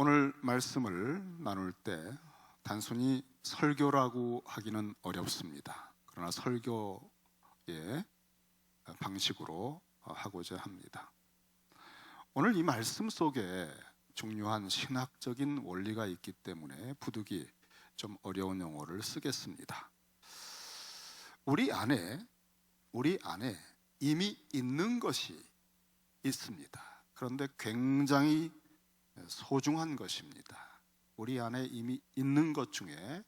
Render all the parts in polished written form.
오늘 말씀을 나눌 때 단순히 설교라고 하기는 어렵습니다. 그러나 설교의 방식으로 하고자 합니다. 오늘 이 말씀 속에 중요한 신학적인 원리가 있기 때문에 부득이 좀 어려운 용어를 쓰겠습니다. 우리 안에 이미 있는 것이 있습니다. 그런데 굉장히 소중한 것입니다. 우리 안에 이미 있는 것 중에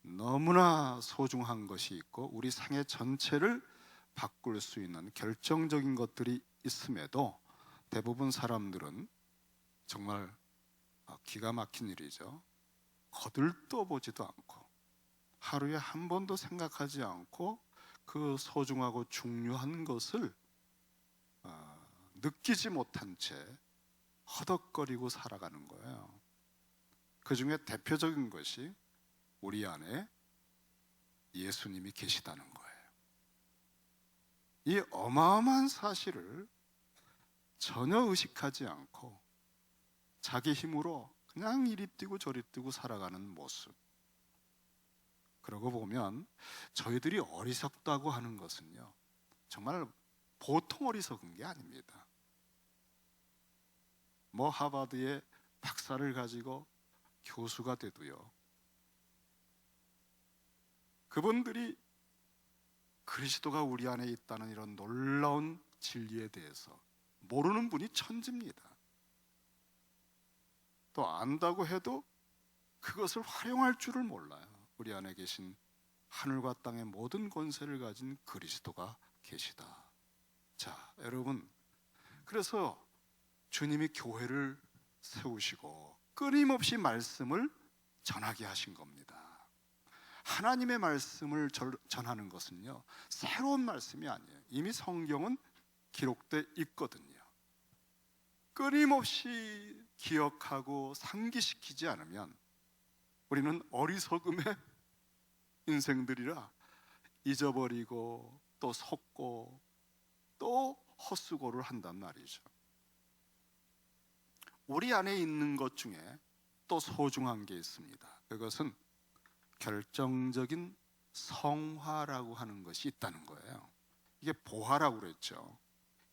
너무나 소중한 것이 있고 우리 생애 전체를 바꿀 수 있는 결정적인 것들이 있음에도 대부분 사람들은 정말 기가 막힌 일이죠. 거들떠보지도 않고 하루에 한 번도 생각하지 않고 그 소중하고 중요한 것을 느끼지 못한 채 허덕거리고 살아가는 거예요. 그 중에 대표적인 것이 우리 안에 예수님이 계시다는 거예요. 이 어마어마한 사실을 전혀 의식하지 않고 자기 힘으로 그냥 이리 뛰고 저리 뛰고 살아가는 모습. 그러고 보면 저희들이 어리석다고 하는 것은요, 정말 보통 어리석은 게 아닙니다. 하버드의 박사를 가지고 교수가 돼도요, 그분들이 그리스도가 우리 안에 있다는 이런 놀라운 진리에 대해서 모르는 분이 천지입니다. 또 안다고 해도 그것을 활용할 줄을 몰라요. 우리 안에 계신 하늘과 땅의 모든 권세를 가진 그리스도가 계시다. 자, 여러분, 그래서 주님이 교회를 세우시고 끊임없이 말씀을 전하게 하신 겁니다. 하나님의 말씀을 전하는 것은요, 새로운 말씀이 아니에요. 이미 성경은 기록돼 있거든요. 끊임없이 기억하고 상기시키지 않으면 우리는 어리석음의 인생들이라 잊어버리고 또 속고 또 헛수고를 한단 말이죠. 우리 안에 있는 것 중에 또 소중한 게 있습니다. 그것은 결정적인 성화라고 하는 것이 있다는 거예요. 이게 보화라고 그랬죠.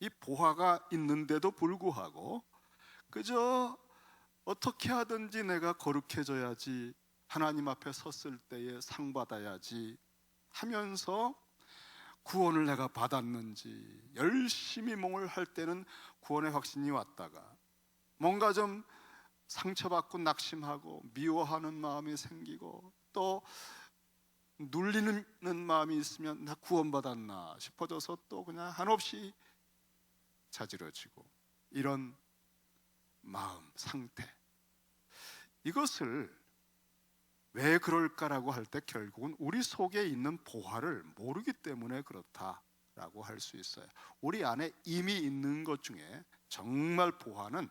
이 보화가 있는데도 불구하고 그저 어떻게 하든지 내가 거룩해져야지, 하나님 앞에 섰을 때에 상 받아야지 하면서 구원을 내가 받았는지 열심히 몸을 할 때는 구원의 확신이 왔다가 뭔가 좀 상처받고 낙심하고 미워하는 마음이 생기고 또 눌리는 마음이 있으면 나 구원받았나 싶어져서 또 그냥 한없이 자지러지고, 이런 마음 상태, 이것을 왜 그럴까라고 할 때 결국은 우리 속에 있는 보화를 모르기 때문에 그렇다라고 할 수 있어요. 우리 안에 이미 있는 것 중에 정말 보화는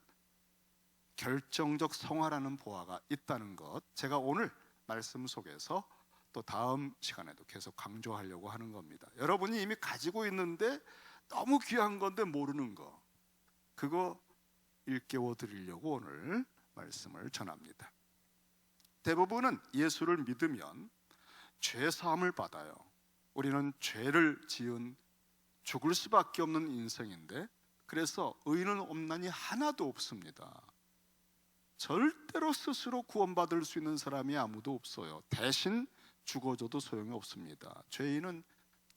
결정적 성화라는 보화가 있다는 것, 제가 오늘 말씀 속에서 또 다음 시간에도 계속 강조하려고 하는 겁니다. 여러분이 이미 가지고 있는데 너무 귀한 건데 모르는 거, 그거 일깨워 드리려고 오늘 말씀을 전합니다. 대부분은 예수를 믿으면 죄 사함을 받아요. 우리는 죄를 지은 죽을 수밖에 없는 인생인데, 그래서 의인은 없나니 하나도 없습니다. 절대로 스스로 구원받을 수 있는 사람이 아무도 없어요. 대신 죽어줘도 소용이 없습니다. 죄인은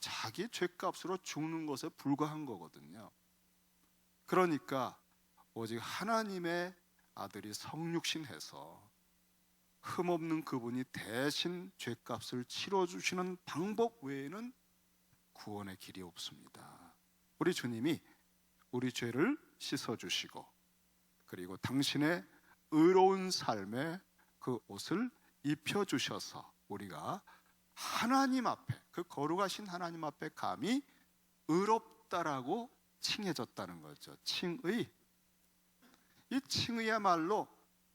자기 죄값으로 죽는 것에 불과한 거거든요. 그러니까 오직 하나님의 아들이 성육신해서 흠없는 그분이 대신 죄값을 치러주시는 방법 외에는 구원의 길이 없습니다. 우리 주님이 우리 죄를 씻어주시고, 그리고 당신의 의로운 삶의 그 옷을 입혀주셔서 우리가 하나님 앞에, 그 거룩하신 하나님 앞에 감히 의롭다라고 칭해졌다는 거죠. 칭의. 이 칭의야말로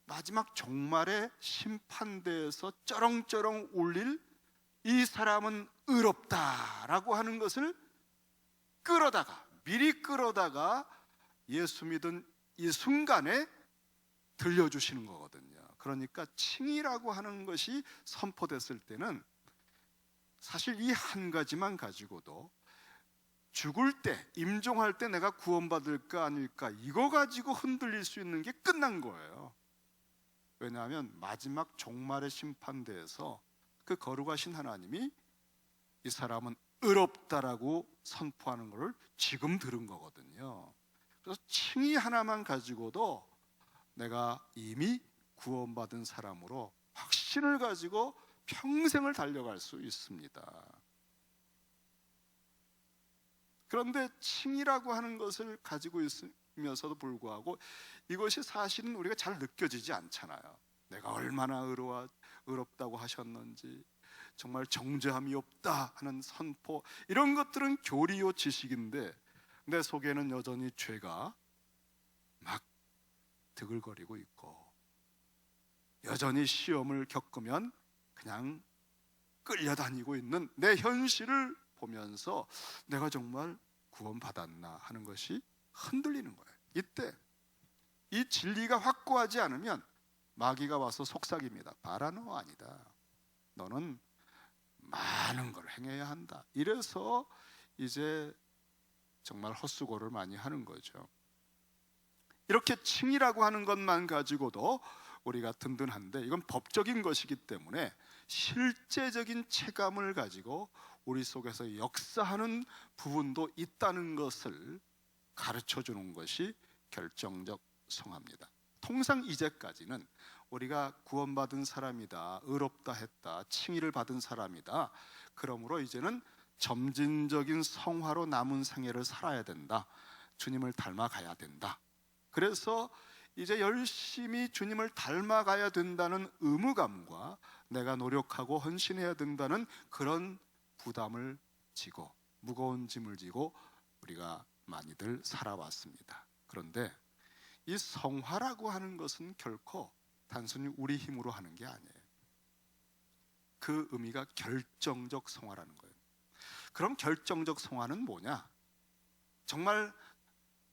마지막 종말의 심판대에서 쩌렁쩌렁 울릴 이 사람은 의롭다라고 하는 것을 미리 끌어다가 예수 믿은 이 순간에 들려주시는 거거든요. 그러니까 칭의라고 하는 것이 선포됐을 때는 사실 이 한 가지만 가지고도 죽을 때, 임종할 때 내가 구원받을까 아닐까 이거 가지고 흔들릴 수 있는 게 끝난 거예요. 왜냐하면 마지막 종말의 심판대에서 그 거룩하신 하나님이 이 사람은 의롭다라고 선포하는 것을 지금 들은 거거든요. 그래서 칭의 하나만 가지고도 내가 이미 구원받은 사람으로 확신을 가지고 평생을 달려갈 수 있습니다. 그런데 칭의라고 하는 것을 가지고 있으면서도 불구하고 이것이 사실은 우리가 잘 느껴지지 않잖아요. 내가 얼마나 의롭다고 하셨는지, 정말 정죄함이 없다 하는 선포, 이런 것들은 교리요 지식인데 내 속에는 여전히 죄가 막 드글거리고 있고, 여전히 시험을 겪으면 그냥 끌려다니고 있는 내 현실을 보면서 내가 정말 구원받았나 하는 것이 흔들리는 거예요. 이때 이 진리가 확고하지 않으면 마귀가 와서 속삭입니다. 봐라, 너 아니다. 너는 많은 걸 행해야 한다. 이래서 이제 정말 헛수고를 많이 하는 거죠. 이렇게 칭의라고 하는 것만 가지고도 우리가 든든한데 이건 법적인 것이기 때문에 실제적인 체감을 가지고 우리 속에서 역사하는 부분도 있다는 것을 가르쳐 주는 것이 결정적 성화입니다. 통상 이제까지는 우리가 구원받은 사람이다, 의롭다 했다, 칭의를 받은 사람이다, 그러므로 이제는 점진적인 성화로 남은 생애를 살아야 된다, 주님을 닮아가야 된다, 그래서 이제 열심히 주님을 닮아가야 된다는 의무감과 내가 노력하고 헌신해야 된다는 그런 부담을 지고 무거운 짐을 지고 우리가 많이들 살아왔습니다. 그런데 이 성화라고 하는 것은 결코 단순히 우리 힘으로 하는 게 아니에요. 그 의미가 결정적 성화라는 거예요. 그럼 결정적 성화는 뭐냐? 정말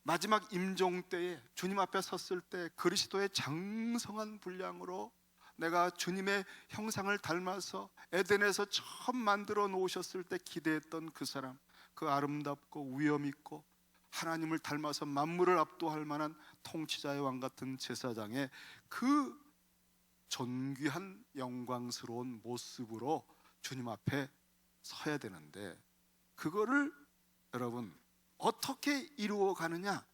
마지막 임종 때에 주님 앞에 섰을 때 그리스도의 장성한 분량으로 내가 주님의 형상을 닮아서 에덴에서 처음 만들어 놓으셨을 때 기대했던 그 사람, 그 아름답고 위엄 있고 하나님을 닮아서 만물을 압도할 만한 통치자의 왕 같은 제사장의 그 존귀한 영광스러운 모습으로 주님 앞에 서야 되는데, 그거를 여러분 어떻게 이루어 가느냐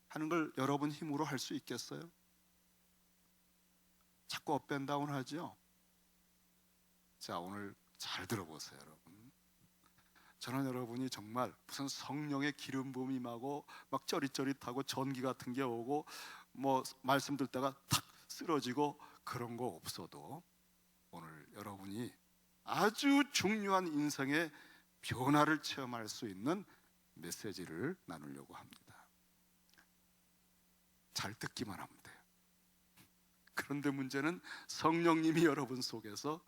하는 걸 여러분 힘으로 할 수 있겠어요? 자꾸 업앤다운 하죠. 자, 오늘 잘 들어보세요, 여러분. 저는 여러분이 정말 무슨 성령의 기름 부음이 임하고 막 쩌릿쩌릿하고 전기 같은 게 오고 뭐 말씀 듣다가 탁 쓰러지고 그런 거 없어도 오늘 여러분이 아주 중요한 인생의 변화를 체험할 수 있는 메시지를 나누려고 합니다. 잘 듣기만 하면 돼요. 그런데 문제는 성령님이 여러분 속에서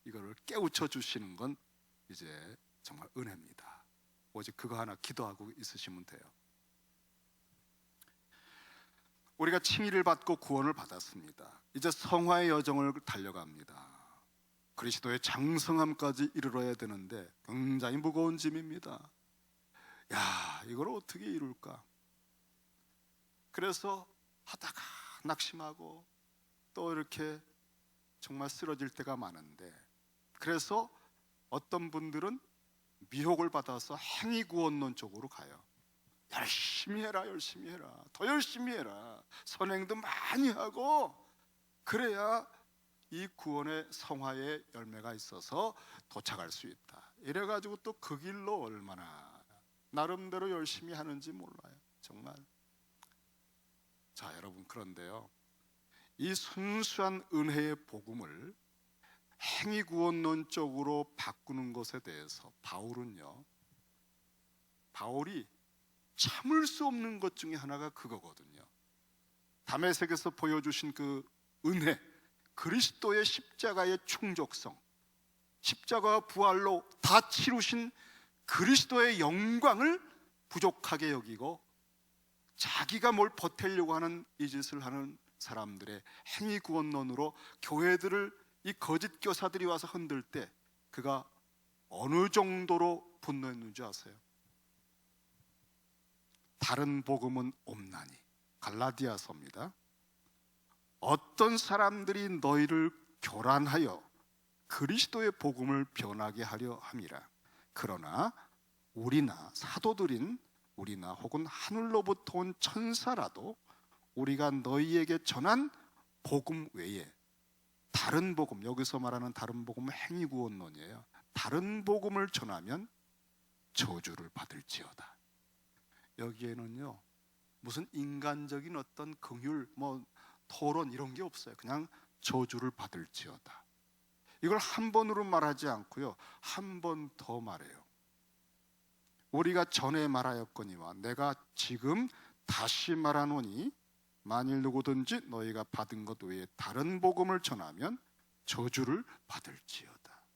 이거를 깨우쳐 주시는 건 이제 정말 은혜입니다. 오직 그거 하나 기도하고 있으시면 돼요. 우리가 칭의를 받고 구원을 받았습니다. 이제 성화의 여정을 달려갑니다. 그리스도의 장성함까지 이르러야 되는데 굉장히 무거운 짐입니다. 야, 이걸 어떻게 이룰까? 그래서 하다가 낙심하고 또 이렇게 정말 쓰러질 때가 많은데, 그래서 어떤 분들은 미혹을 받아서 행위구원론 쪽으로 가요. 열심히 해라, 열심히 해라, 더 열심히 해라, 선행도 많이 하고 그래야 이 구원의 성화의 열매가 있어서 도착할 수 있다. 이래가지고 또 그 길로 얼마나 나름대로 열심히 하는지 몰라요, 정말. 자, 여러분, 그런데요, 이 순수한 은혜의 복음을 행위구원론 쪽으로 바꾸는 것에 대해서 바울이 참을 수 없는 것 중에 하나가 그거거든요. 다메섹에서 보여주신 그 은혜, 그리스도의 십자가의 충족성, 십자가와 부활로 다 치루신 그리스도의 영광을 부족하게 여기고 자기가 뭘 보태려고 하는 이 짓을 하는 사람들의 행위구원론으로 교회들을 이 거짓 교사들이 와서 흔들 때 그가 어느 정도로 분노했는 줄 아세요? 다른 복음은 없나니, 갈라디아서입니다. 어떤 사람들이 너희를 교란하여 그리스도의 복음을 변하게 하려 함이라. 그러나 우리나 사도들인 우리나 혹은 하늘로부터 온 천사라도 우리가 너희에게 전한 복음 외에 다른 복음, 여기서 말하는 다른 복음은 행위구원론이에요. 다른 복음을 전하면 저주를 받을지어다. 여기에는요 무슨 인간적인 어떤 긍휼, 토론 이런 게 없어요. 그냥 저주를 받을지어다. 이걸 한 번으로 말하지 않고요 한 번 더 말해요. 우리가 전에 말하였거니와 내가 지금 다시 말하노니 만일 누구든지 너희가 받은 것 외에 다른 복음을 전하면 저주를 받을지어다.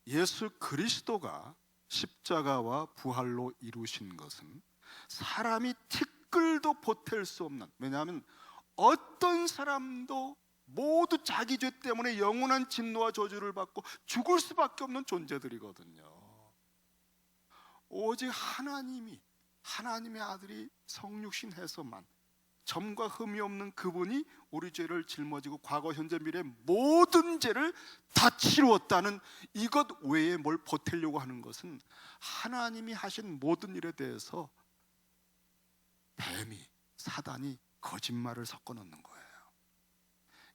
예수 그리스도가 십자가와 부활로 이루신 것은 사람이 티끌도 보탤 수 없는, 왜냐하면 어떤 사람도 모두 자기 죄 때문에 영원한 진노와 저주를 받고 죽을 수밖에 없는 존재들이거든요. 오직 하나님의 아들이 성육신 해서만 점과 흠이 없는 그분이 우리 죄를 짊어지고 과거 현재 미래 모든 죄를 다 치루었다는 이것 외에 뭘 보태려고 하는 것은 하나님이 하신 모든 일에 대해서 뱀이, 사단이 거짓말을 섞어 놓는 거예요.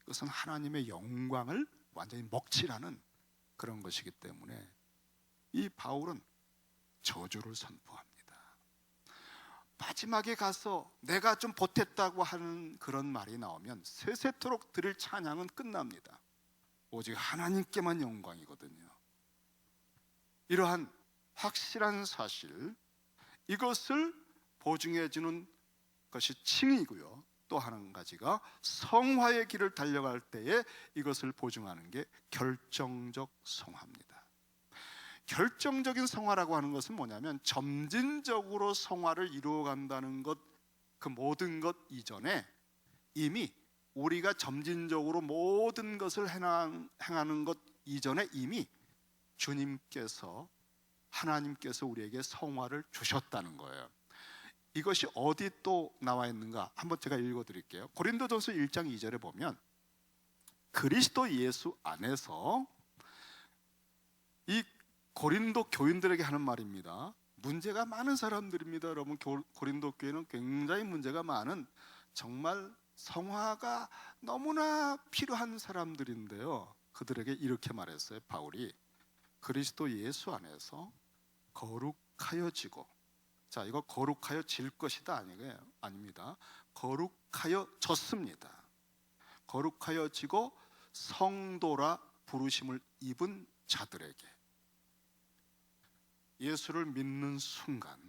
이것은 하나님의 영광을 완전히 먹칠하는 그런 것이기 때문에 이 바울은 저주를 선포합니다. 마지막에 가서 내가 좀 보탰다고 하는 그런 말이 나오면 세세토록 드릴 찬양은 끝납니다. 오직 하나님께만 영광이거든요. 이러한 확실한 사실, 이것을 보증해 주는 것이 칭의고요. 또 한 가지가 성화의 길을 달려갈 때에 이것을 보증하는 게 결정적 성화입니다. 결정적인 성화라고 하는 것은 뭐냐면 점진적으로 성화를 이루어간다는 것, 그 모든 것 이전에 이미 우리가 점진적으로 모든 것을 행하는 것 이전에 이미 주님께서, 하나님께서 우리에게 성화를 주셨다는 거예요. 이것이 어디 또 나와 있는가 한번 제가 읽어드릴게요. 고린도전서 1장 2절에 보면 그리스도 예수 안에서, 이 고린도 교인들에게 하는 말입니다. 문제가 많은 사람들입니다. 여러분, 고린도 교회는 굉장히 문제가 많은, 정말 성화가 너무나 필요한 사람들인데요, 그들에게 이렇게 말했어요. 바울이 그리스도 예수 안에서 거룩하여지고, 자, 이거 거룩하여질 것이다 아닙니다. 거룩하여졌습니다. 거룩하여지고 성도라 부르심을 입은 자들에게, 예수를 믿는 순간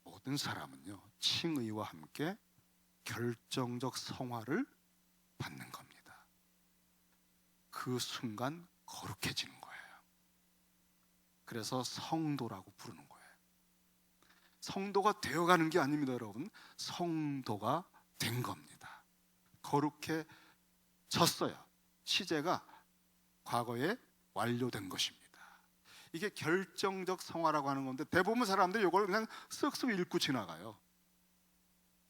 모든 사람은요 칭의와 함께 결정적 성화를 받는 겁니다. 그 순간 거룩해지는 거예요. 그래서 성도라고 부르는 거예요. 성도가 되어가는 게 아닙니다, 여러분. 성도가 된 겁니다. 거룩해졌어요. 시제가 과거에 완료된 것입니다. 이게 결정적 성화라고 하는 건데 대부분 사람들이 이걸 그냥 쓱쓱 읽고 지나가요.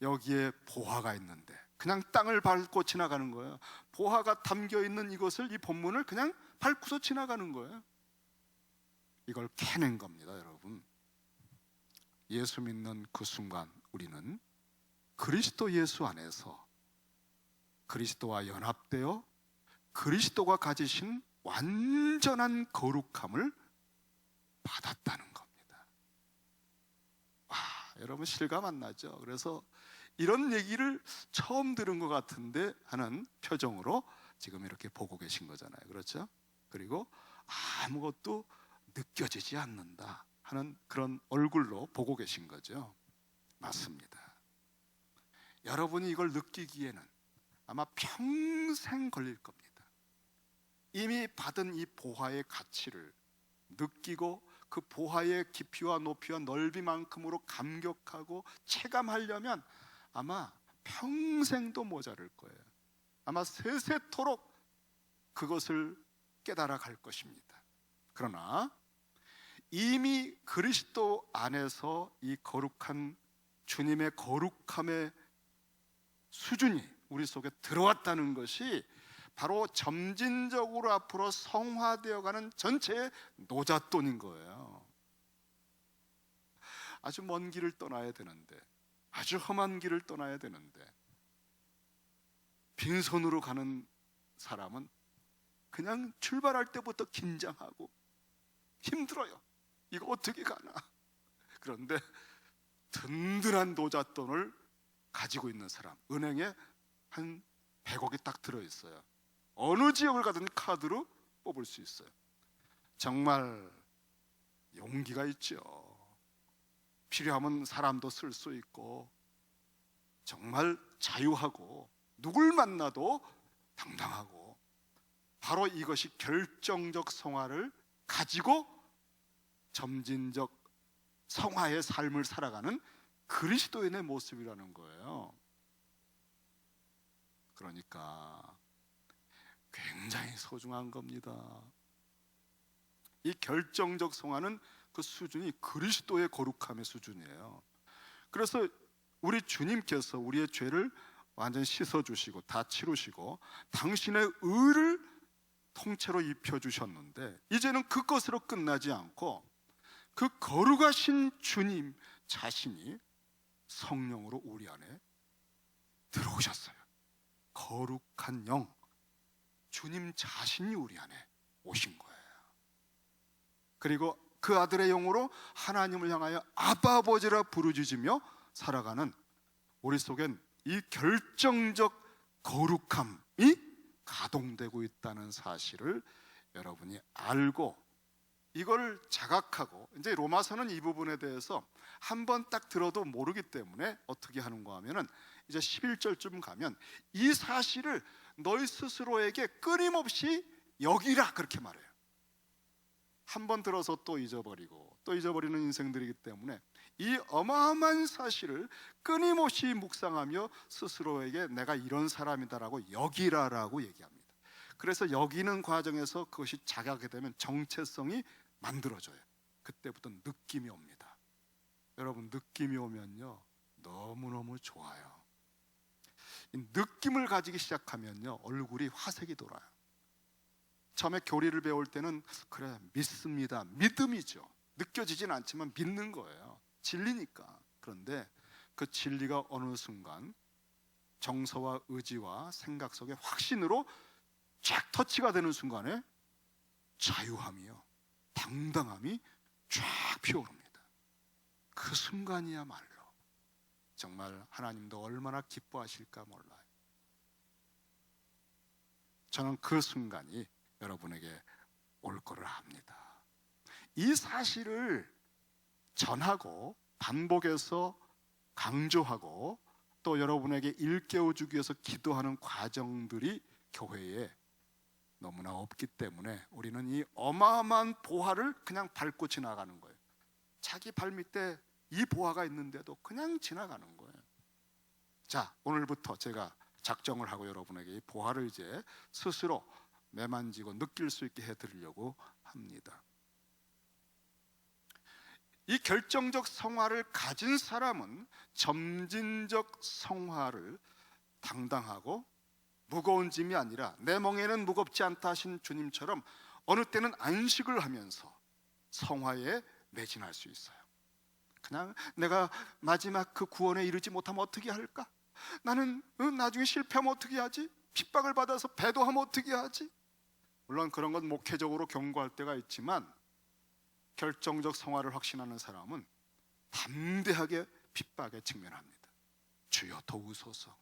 여기에 보화가 있는데 그냥 땅을 밟고 지나가는 거예요. 보화가 담겨있는 이것을, 이 본문을 그냥 밟고서 지나가는 거예요. 이걸 캐낸 겁니다, 여러분. 예수 믿는 그 순간 우리는 그리스도 예수 안에서 그리스도와 연합되어 그리스도가 가지신 완전한 거룩함을 받았다는 겁니다. 와, 여러분 실감 안 나죠? 그래서 이런 얘기를 처음 들은 것 같은데 하는 표정으로 지금 이렇게 보고 계신 거잖아요. 그렇죠? 그리고 아무것도 느껴지지 않는다 하는 그런 얼굴로 보고 계신 거죠. 맞습니다. 여러분이 이걸 느끼기에는 아마 평생 걸릴 겁니다. 이미 받은 이 보화의 가치를 느끼고 그 보화의 깊이와 높이와 넓이만큼으로 감격하고 체감하려면 아마 평생도 모자랄 거예요. 아마 세세토록 그것을 깨달아 갈 것입니다. 그러나 이미 그리스도 안에서 이 거룩한 주님의 거룩함의 수준이 우리 속에 들어왔다는 것이 바로 점진적으로 앞으로 성화되어가는 전체의 노잣돈인 거예요. 아주 먼 길을 떠나야 되는데, 아주 험한 길을 떠나야 되는데 빈손으로 가는 사람은 그냥 출발할 때부터 긴장하고 힘들어요. 이거 어떻게 가나. 그런데 든든한 노잣돈을 가지고 있는 사람, 은행에 한 100억이 딱 들어있어요. 어느 지역을 가든 카드로 뽑을 수 있어요. 정말 용기가 있죠. 필요하면 사람도 쓸 수 있고 정말 자유하고 누굴 만나도 당당하고, 바로 이것이 결정적 성화를 가지고 점진적 성화의 삶을 살아가는 그리스도인의 모습이라는 거예요. 그러니까 굉장히 소중한 겁니다. 이 결정적 성화는 그 수준이 그리스도의 거룩함의 수준이에요. 그래서 우리 주님께서 우리의 죄를 완전히 씻어주시고 다 치루시고 당신의 의를 통째로 입혀주셨는데, 이제는 그것으로 끝나지 않고 그 거룩하신 주님 자신이 성령으로 우리 안에 들어오셨어요. 거룩한 영, 주님 자신이 우리 안에 오신 거예요. 그리고 그 아들의 영으로 하나님을 향하여 아바 아버지라 부르짖으며 살아가는 우리 속엔 이 결정적 거룩함이 가동되고 있다는 사실을 여러분이 알고 이걸 자각하고, 이제 로마서는 이 부분에 대해서 한번 딱 들어도 모르기 때문에 어떻게 하는가 하면은 이제 11절쯤 가면 이 사실을 너희 스스로에게 끊임없이 여기라 그렇게 말해요. 한번 들어서 또 잊어버리고 또 잊어버리는 인생들이기 때문에 이 어마어마한 사실을 끊임없이 묵상하며 스스로에게 내가 이런 사람이다라고 여기라라고 얘기합니다. 그래서 여기는 과정에서 그것이 자각하게 되면 정체성이 만들어져요. 그때부터 느낌이 옵니다. 여러분, 느낌이 오면요 너무너무 좋아요. 이 느낌을 가지기 시작하면요 얼굴이 화색이 돌아요. 처음에 교리를 배울 때는 그래 믿습니다, 믿음이죠. 느껴지진 않지만 믿는 거예요. 진리니까. 그런데 그 진리가 어느 순간 정서와 의지와 생각 속에 확신으로 쫙 터치가 되는 순간에 자유함이요 당당함이 쫙 피어오릅니다. 그 순간이야말로 정말 하나님도 얼마나 기뻐하실까 몰라요. 저는 그 순간이 여러분에게 올 거를 압니다. 이 사실을 전하고 반복해서 강조하고 또 여러분에게 일깨워주기 위해서 기도하는 과정들이 교회에 너무나 없기 때문에 우리는 이 어마어마한 보화를 그냥 밟고 지나가는 거예요. 자기 발밑에 이 보화가 있는데도 그냥 지나가는 거예요. 자, 오늘부터 제가 작정을 하고 여러분에게 이 보화를 이제 스스로 매만지고 느낄 수 있게 해드리려고 합니다. 이 결정적 성화를 가진 사람은 점진적 성화를 당당하고 무거운 짐이 아니라 내 멍에는 무겁지 않다 하신 주님처럼 어느 때는 안식을 하면서 성화에 매진할 수 있어요. 그냥 내가 마지막 그 구원에 이르지 못하면 어떻게 할까? 나는 나중에 실패하면 어떻게 하지? 핍박을 받아서 배도하면 어떻게 하지? 물론 그런 건 목회적으로 경고할 때가 있지만 결정적 성화를 확신하는 사람은 담대하게 핍박에 직면합니다. 주여 도우소서,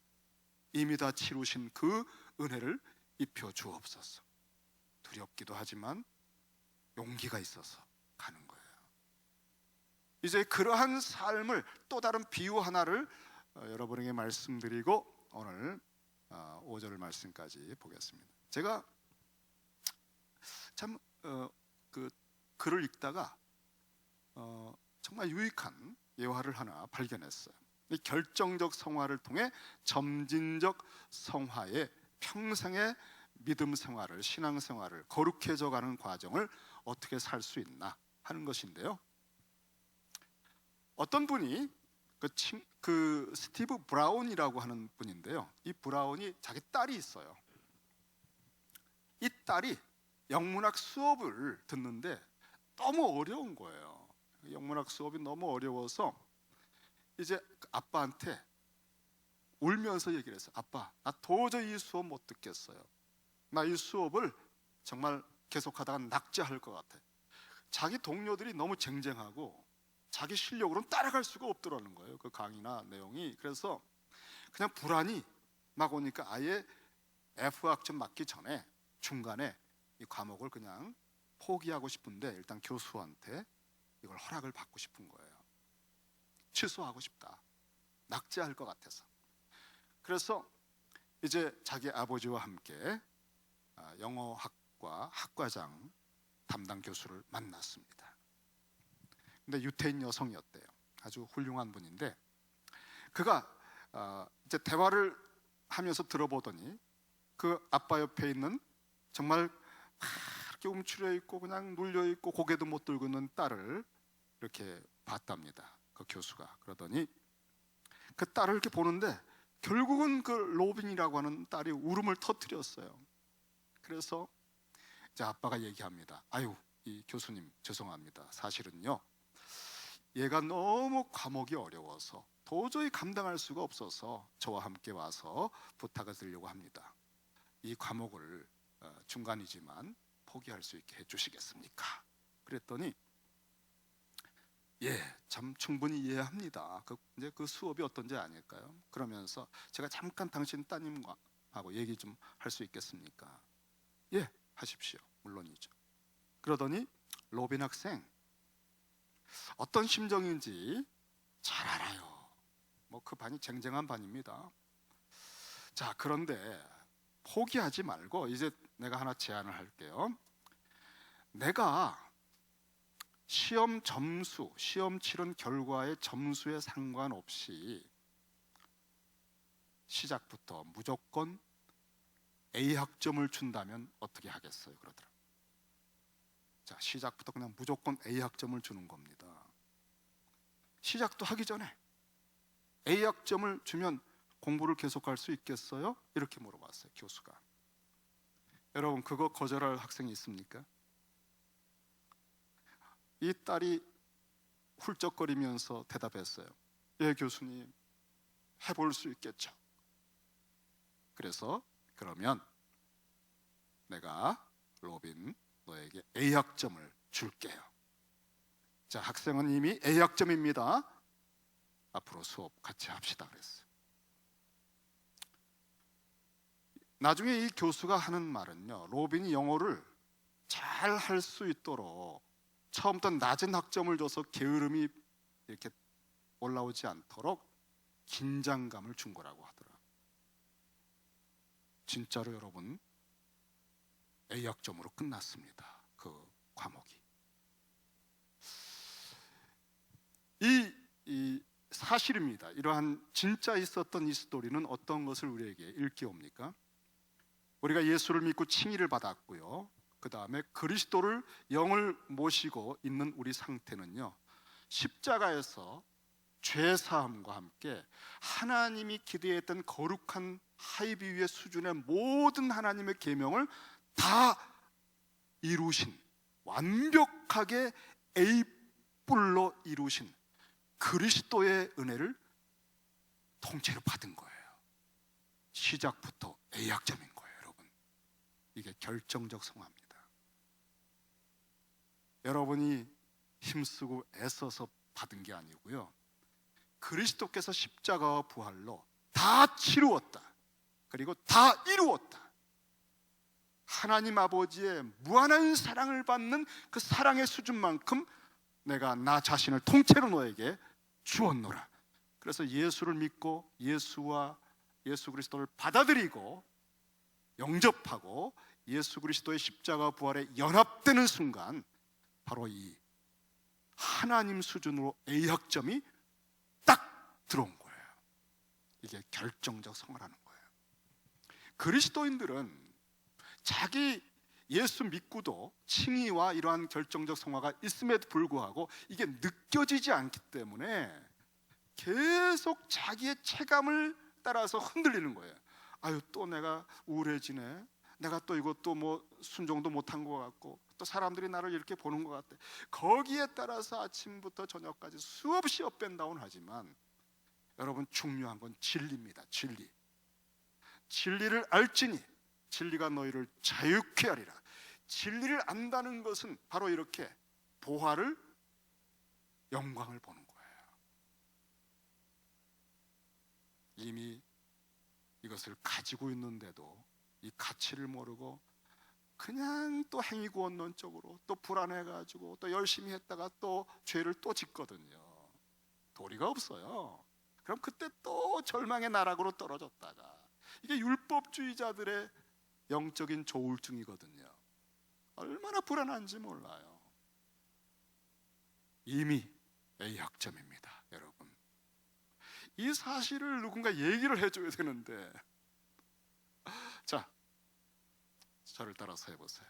이미 다 치루신 그 은혜를 입혀 주옵소서. 두렵기도 하지만 용기가 있어서 가는 거예요. 이제 그러한 삶을 또 다른 비유 하나를 여러분에게 말씀드리고 오늘 5절 말씀까지 보겠습니다. 제가 참 그 글을 읽다가 정말 유익한 예화를 하나 발견했어요. 이 결정적 성화를 통해 점진적 성화의 평생의 믿음 생활을, 신앙 생활을 거룩해져 가는 과정을 어떻게 살 수 있나 하는 것인데요. 어떤 분이 그 스티브 브라운이라고 하는 분인데요. 이 브라운이 자기 딸이 있어요. 이 딸이 영문학 수업을 듣는데 너무 어려운 거예요. 영문학 수업이 너무 어려워서 이제 아빠한테 울면서 얘기를 했어요. 아빠, 나 도저히 이 수업 못 듣겠어요. 나 이 수업을 정말 계속하다가 낙제할 것 같아. 자기 동료들이 너무 쟁쟁하고 자기 실력으로는 따라갈 수가 없더라는 거예요. 그 강의나 내용이. 그래서 그냥 불안이 막 오니까 아예 F학점 맞기 전에 중간에 이 과목을 그냥 포기하고 싶은데 일단 교수한테 이걸 허락을 받고 싶은 거예요. 취소하고 싶다. 낙제할 것 같아서. 그래서 이제 자기 아버지와 함께 영어학과 학과장 담당 교수를 만났습니다. 근데 유태인 여성이었대요. 아주 훌륭한 분인데 그가 이제 대화를 하면서 들어보더니 그 아빠 옆에 있는 정말 이렇게 움츠려 있고 그냥 눌려 있고 고개도 못 들고 있는 딸을 이렇게 봤답니다. 그 교수가. 그러더니 그 딸을 이렇게 보는데 결국은 그 로빈이라고 하는 딸이 울음을 터뜨렸어요. 그래서 이제 아빠가 얘기합니다. 아유, 이 교수님 죄송합니다. 사실은요, 얘가 너무 과목이 어려워서 도저히 감당할 수가 없어서 저와 함께 와서 부탁을 드리려고 합니다. 이 과목을 중간이지만 포기할 수 있게 해주시겠습니까? 그랬더니 예, 참 충분히 이해합니다. 이제 그 수업이 어떤지 아닐까요? 그러면서 제가 잠깐 당신 따님과 하고 얘기 좀 할 수 있겠습니까? 예, 하십시오. 물론이죠. 그러더니 로빈 학생 어떤 심정인지 잘 알아요. 뭐 그 반이 쟁쟁한 반입니다. 자, 그런데 포기하지 말고 이제 내가 하나 제안을 할게요. 내가 시험 점수, 시험 치른 결과의 점수에 상관없이 시작부터 무조건 A 학점을 준다면 어떻게 하겠어요? 그러더라고요. 자, 시작부터 그냥 무조건 A 학점을 주는 겁니다. 시작도 하기 전에 A 학점을 주면 공부를 계속할 수 있겠어요? 이렇게 물어봤어요, 교수가. 여러분, 그거 거절할 학생이 있습니까? 이 딸이 훌쩍거리면서 대답했어요. 예, 교수님, 해볼 수 있겠죠. 그래서 그러면 내가 로빈 너에게 A 학점을 줄게요. 자, 학생은 이미 A 학점입니다. 앞으로 수업 같이 합시다 그랬어요. 나중에 이 교수가 하는 말은요, 로빈이 영어를 잘 할 수 있도록 처음부터 낮은 학점을 줘서 게으름이 이렇게 올라오지 않도록 긴장감을 준 거라고 하더라고요. 진짜로 여러분 A 학점으로 끝났습니다. 그 과목이. 이 사실입니다. 이러한 진짜 있었던 이 스토리는 어떤 것을 우리에게 일깨웁니까? 우리가 예수를 믿고 칭의를 받았고요. 그 다음에 그리스도를 영을 모시고 있는 우리 상태는요, 십자가에서 죄 사함과 함께 하나님이 기대했던 거룩한 하이비유의 수준의 모든 하나님의 계명을 다 이루신, 완벽하게 A뿔로 이루신 그리스도의 은혜를 통째로 받은 거예요. 시작부터 A 학점인 거예요, 여러분. 이게 결정적 성화입니다. 여러분이 힘쓰고 애써서 받은 게 아니고요, 그리스도께서 십자가와 부활로 다 치루었다, 그리고 다 이루었다. 하나님 아버지의 무한한 사랑을 받는 그 사랑의 수준만큼 내가 나 자신을 통째로 너에게 주었노라. 그래서 예수를 믿고 예수와 예수 그리스도를 받아들이고 영접하고 예수 그리스도의 십자가 부활에 연합되는 순간, 바로 이 하나님 수준으로 A학점이 딱 들어온 거예요. 이게 결정적 성화라는 거예요. 그리스도인들은 자기 예수 믿고도 칭의와 이러한 결정적 성화가 있음에도 불구하고 이게 느껴지지 않기 때문에 계속 자기의 체감을 따라서 흔들리는 거예요. 아유, 또 내가 우울해지네. 내가 또 이것도 뭐 순종도 못한 것 같고, 또 사람들이 나를 이렇게 보는 것 같아. 거기에 따라서 아침부터 저녁까지 수없이 업앤다운 하지만, 여러분, 중요한 건 진리입니다. 진리. 진리를 알지니 진리가 너희를 자유케 하리라. 진리를 안다는 것은 바로 이렇게 보화를, 영광을 보는 거예요. 이미 이것을 가지고 있는데도 이 가치를 모르고 그냥 또 행위구원론적으로 또 불안해가지고 또 열심히 했다가 또 죄를 또 짓거든요. 도리가 없어요. 그럼 그때 또 절망의 나락으로 떨어졌다가, 이게 율법주의자들의 영적인 조울증이거든요. 얼마나 불안한지 몰라요. 이미 A학점입니다, 여러분. 이 사실을 누군가 얘기를 해줘야 되는데, 자, 저를 따라서 해보세요.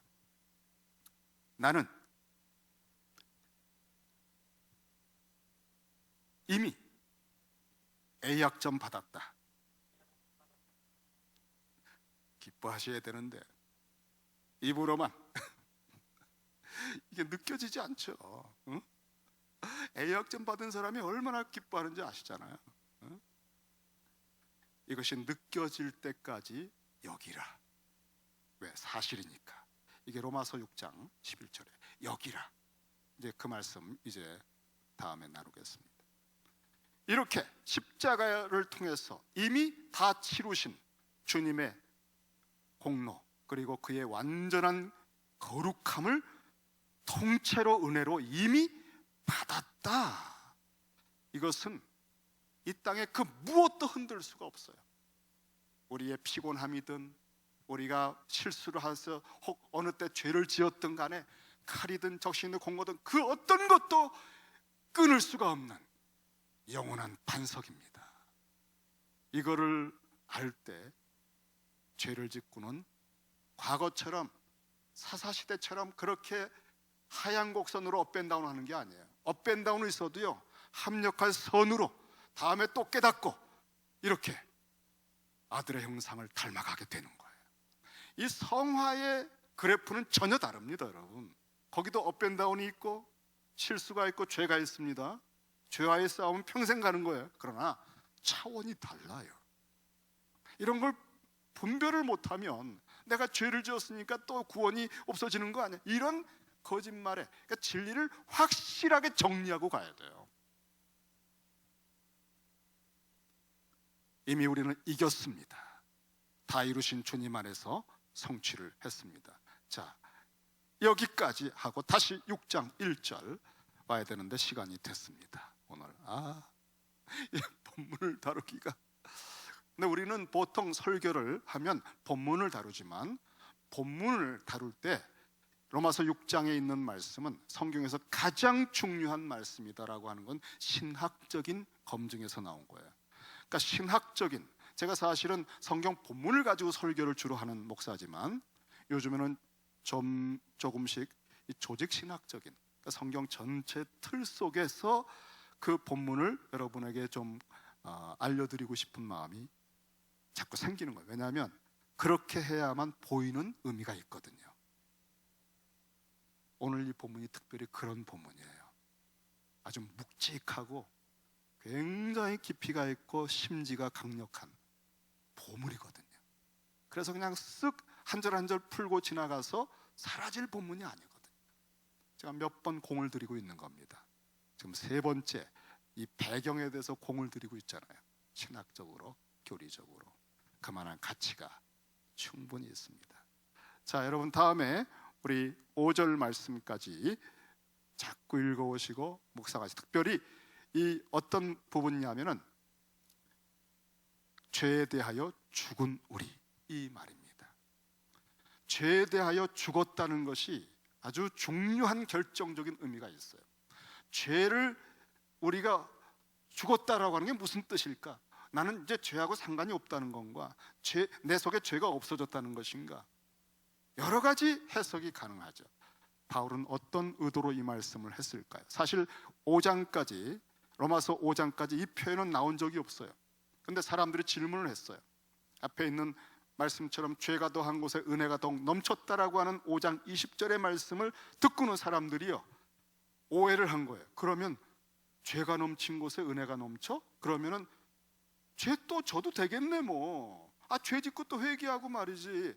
나는 이미 A학점 받았다. 기뻐하셔야 되는데 입으로만 이게 느껴지지 않죠. 응? A학점 받은 사람이 얼마나 기뻐하는지 아시잖아요. 응? 이것이 느껴질 때까지 여기라. 왜? 사실이니까. 이게 로마서 6장 11절에 여기라. 이제 그 말씀 이제 다음에 나누겠습니다. 이렇게 십자가를 통해서 이미 다 치루신 주님의 공로, 그리고 그의 완전한 거룩함을 통째로 은혜로 이미 받았다. 이것은 이 땅에 그 무엇도 흔들 수가 없어요. 우리의 피곤함이든 우리가 실수를 해서 혹 어느 때 죄를 지었든 간에 칼이든 적신이든 공고든 그 어떤 것도 끊을 수가 없는 영원한 반석입니다. 이거를 알 때 죄를 짓고는 과거처럼 사사시대처럼 그렇게 하얀 곡선으로 업앤다운 하는 게 아니에요. 업앤다운은 있어도요, 합력할 선으로 다음에 또 깨닫고 이렇게 아들의 형상을 닮아가게 되는 거예요. 이 성화의 그래프는 전혀 다릅니다, 여러분. 거기도 업앤다운이 있고 실수가 있고 죄가 있습니다. 죄와의 싸움은 평생 가는 거예요. 그러나 차원이 달라요. 이런 걸 분별을 못하면 내가 죄를 지었으니까 또 구원이 없어지는 거 아니야, 이런 거짓말에, 그러니까 진리를 확실하게 정리하고 가야 돼요. 이미 우리는 이겼습니다. 다 이루신 주님 안에서 성취를 했습니다. 자, 여기까지 하고 다시 6장 1절 와야 되는데 시간이 됐습니다. 오늘 이 본문을 다루기가, 근데 우리는 보통 설교를 하면 본문을 다루지만, 본문을 다룰 때 로마서 6장에 있는 말씀은 성경에서 가장 중요한 말씀이다라고 하는 건 신학적인 검증에서 나온 거예요. 그러니까 신학적인, 제가 사실은 성경 본문을 가지고 설교를 주로 하는 목사지만 요즘에는 조금씩 이 조직신학적인, 그러니까 성경 전체 틀 속에서 그 본문을 여러분에게 좀 알려드리고 싶은 마음이 자꾸 생기는 거예요. 왜냐하면 그렇게 해야만 보이는 의미가 있거든요. 오늘 이 본문이 특별히 그런 본문이에요. 아주 묵직하고 굉장히 깊이가 있고 심지가 강력한 보물이거든요. 그래서 그냥 쓱 한 절 한 절 풀고 지나가서 사라질 본문이 아니거든요. 제가 몇 번 공을 들이고 있는 겁니다. 지금 세 번째, 이 배경에 대해서 공을 들이고 있잖아요. 신학적으로, 교리적으로 그만한 가치가 충분히 있습니다. 자, 여러분, 다음에 우리 5절 말씀까지 자꾸 읽어오시고 묵상하시. 특별히 이 어떤 부분이냐면은 죄에 대하여 죽은 우리, 이 말입니다. 죄에 대하여 죽었다는 것이 아주 중요한 결정적인 의미가 있어요. 죄를 우리가 죽었다라고 하는 게 무슨 뜻일까? 나는 이제 죄하고 상관이 없다는 건가? 내 속에 죄가 없어졌다는 것인가? 여러 가지 해석이 가능하죠. 바울은 어떤 의도로 이 말씀을 했을까요? 사실 5장까지, 로마서 5장까지 이 표현은 나온 적이 없어요. 근데 사람들이 질문을 했어요. 앞에 있는 말씀처럼 죄가 더한 곳에 은혜가 더욱 넘쳤다라고 하는 5장 20절의 말씀을 듣고는 사람들이요, 오해를 한 거예요. 그러면 죄가 넘친 곳에 은혜가 넘쳐? 그러면은 죄 또 져도 되겠네 뭐. 죄 짓고 또 회개하고 말이지.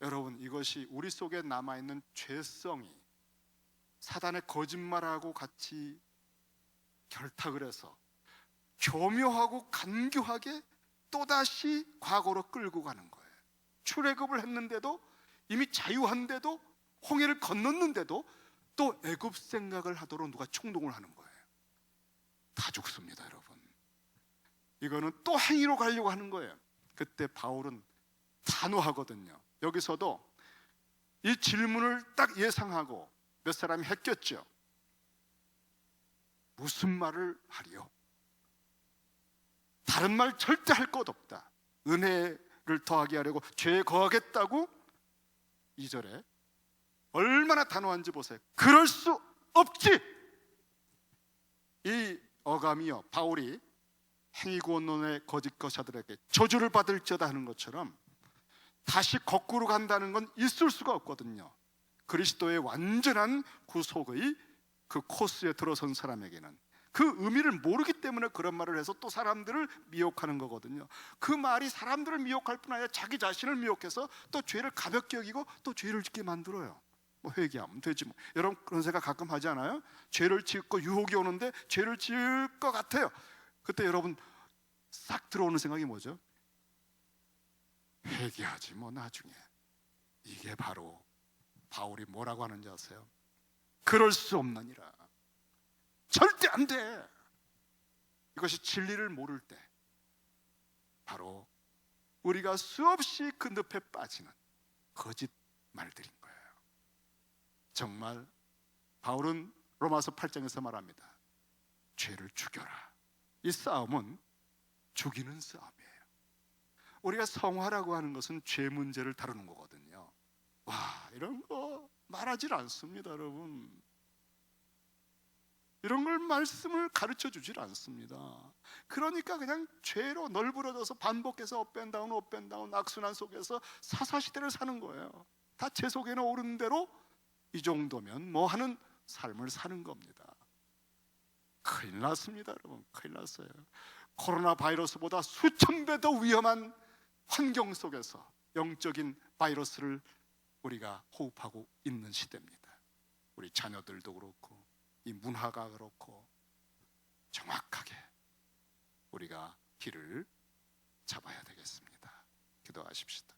여러분, 이것이 우리 속에 남아있는 죄성이 사단의 거짓말하고 같이 결탁을 해서 교묘하고 간교하게 또다시 과거로 끌고 가는 거예요. 출애굽을 했는데도, 이미 자유한데도, 홍해를 건넜는데도 또 애굽 생각을 하도록 누가 충동을 하는 거예요. 다 죽습니다, 여러분. 이거는 또 행위로 가려고 하는 거예요. 그때 바울은 단호하거든요. 여기서도 이 질문을 딱 예상하고 몇 사람이 했겠죠. 무슨 말을 하리요? 다른 말 절대 할 것 없다. 은혜를 더하게 하려고 죄에 거하겠다고? 2절에 얼마나 단호한지 보세요. 그럴 수 없지. 이 어감이요, 바울이 행위고론의 거짓 거사들에게 저주를 받을지어다 하는 것처럼 다시 거꾸로 간다는 건 있을 수가 없거든요. 그리스도의 완전한 구속의 그 코스에 들어선 사람에게는 그 의미를 모르기 때문에 그런 말을 해서 또 사람들을 미혹하는 거거든요. 그 말이 사람들을 미혹할 뿐 아니라 자기 자신을 미혹해서 또 죄를 가볍게 여기고 또 죄를 짓게 만들어요. 뭐 회개하면 되지 뭐. 여러분 그런 생각 가끔 하지 않아요? 죄를 짓고 유혹이 오는데 죄를 지을 것 같아요. 그때 여러분 싹 들어오는 생각이 뭐죠? 회개하지 뭐 나중에. 이게 바로 바울이 뭐라고 하는지 아세요? 그럴 수 없느니라. 절대 안 돼. 이것이 진리를 모를 때 바로 우리가 수없이 그 늪에 빠지는 거짓 말들인 거예요. 정말 바울은 로마서 8장에서 말합니다. 죄를 죽여라. 이 싸움은 죽이는 싸움이에요. 우리가 성화라고 하는 것은 죄 문제를 다루는 거거든요. 와, 이런 거 말하질 않습니다, 여러분. 이런 걸 말씀을 가르쳐 주질 않습니다. 그러니까 그냥 죄로 널브러져서 반복해서 업앤다운 악순환 속에서 사사시대를 사는 거예요. 다 제 속에는 오른 대로 이 정도면 뭐 하는 삶을 사는 겁니다. 큰일 났습니다, 여러분. 큰일 났어요. 코로나 바이러스보다 수천 배 더 위험한 환경 속에서 영적인 바이러스를 우리가 호흡하고 있는 시대입니다. 우리 자녀들도 그렇고 이 문화가 그렇고 정확하게 우리가 길을 잡아야 되겠습니다. 기도하십시다.